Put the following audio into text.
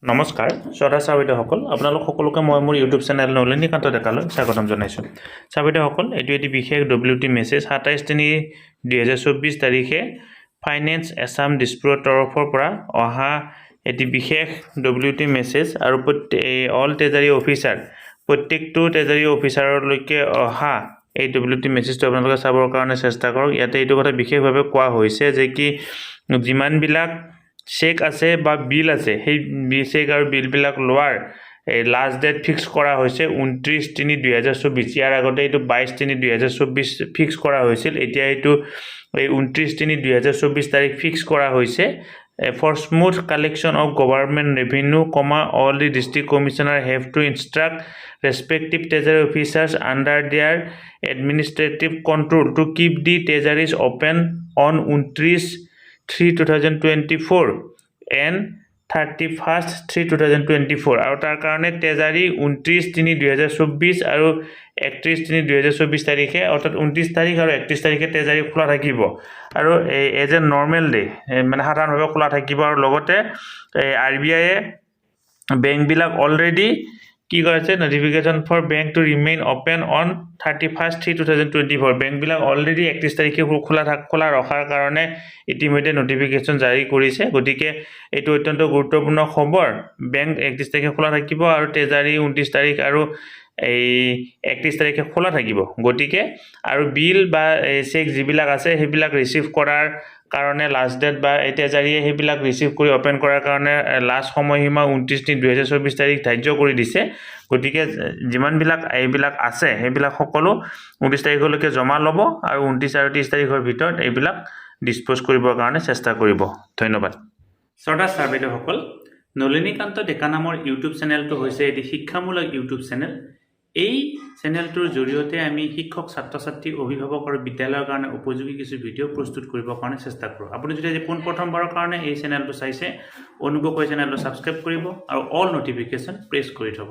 নমস্কাৰ শ্ৰদ্ধা ছাৰ-বাইদেউসকল, আপোনালোক সকলোকে মই মোৰ ইউটিউব চেনেল নলিনীকান্ত ডেকালৈ স্বাগতম জনাইছোঁ। ছাৰ-বাইদেউসকল, এইটো এটি বিশেষ WT মেছেজ 27/3/2024 তাৰিখে ফাইনেন্স এছাম দিছপুৰৰ তৰফৰ পৰা অহা এটি বিশেষ WT মেছেজ আৰু অল ট্ৰেজাৰী অফিচাৰ প্ৰত্যেকটো ট্ৰেজাৰী অফিচাৰলৈকে অহা এই WT মেছেজটো আপোনালোকে চাবৰ কাৰণে চেষ্টা কৰক। ইয়াতে এইটো কথা বিশেষভাৱে কোৱা হৈছে যে কি যিমানবিলাক চেক আছে বা বিল আছে সেই চেক আৰু বিলবিলাক লোৱাৰ লাষ্ট ডেট ফিক্স কৰা হৈছে 29/3/2024। ইয়াৰ আগতে এইটো 22/3/2024 ফিক্স কৰা হৈছিল। এতিয়া এইটো 29/3/2024 তাৰিখ ফিক্স কৰা হৈছে। For smooth collection of government revenue, all the district commissioner have to instruct respective treasury officers under their administrative control to keep the treasuries open on 29/3/2024 and 31/3/2024 আৰু তাৰ কাৰণে ট্ৰেজাৰী 29/3/2024 আৰু 31/3/2024 তাৰিখে অৰ্থাৎ 29 তাৰিখ আৰু 31 তাৰিখে ট্ৰেজাৰী খোলা থাকিব আৰু এজ এ নৰ্মেল ডে মানে সাধাৰণভাৱে খোলা থাকিব। আৰু লগতে RBI বেংকবিলাক অলৰেডি কি কৰিছে notification for bank to remain open on 31/3/2024 বেংকবিলাক অলৰেডি 31 তাৰিখে খোলা ৰখাৰ কাৰণে ইতিমধ্যে নটিফিকেশ্যন জাৰি কৰিছে। গতিকে এইটো অত্যন্ত গুৰুত্বপূৰ্ণ খবৰ। বেংক 31 তাৰিখে খোলা থাকিব আৰু ট্ৰেজাৰী 29 তাৰিখ আৰু 31 তাৰিখে খোলা থাকিব। গতিকে আৰু বিল বা চেক যিবিলাক আছে সেইবিলাক ৰিচিভ কৰাৰ কাৰণে লাষ্ট ডেট বা ট্ৰেজাৰীয়ে সেইবিলাক ৰিচিভ কৰি অপেন কৰাৰ কাৰণে লাষ্ট সময়সীমা 29/3/2024 তাৰিখ ধাৰ্য কৰি দিছে। গতিকে যিমানবিলাক এইবিলাক আছে সেইবিলাক সকলো 29 তাৰিখলৈকে জমা ল'ব আৰু 29 আৰু 30 তাৰিখৰ ভিতৰত এইবিলাক ডিছপ'জ কৰিবৰ কাৰণে চেষ্টা কৰিব। ধন্যবাদ। শ্ৰদ্ধা ছাৰ-বাইদেউসকল, নলিনীকান্ত ডেকা নামৰ ইউটিউব চেনেলটো হৈছে এটি শিক্ষামূলক ইউটিউব চেনেল। এই চেনেলটোৰ জৰিয়তে আমি শিক্ষক, ছাত্ৰ-ছাত্ৰী, অভিভাৱক আৰু বিদ্যালয়ৰ কাৰণে উপযোগী কিছু ভিডিঅ' প্ৰস্তুত কৰিবৰ কাৰণে চেষ্টা কৰোঁ। আপুনি যদি আজি পোনপ্ৰথমবাৰৰ কাৰণে এই চেনেলটো চাইছে, অনুগ্ৰহ কৰি চেনেলটো ছাবস্ক্ৰাইব কৰিব আৰু অল নটিফিকেশ্যন প্ৰেছ কৰি থ'ব।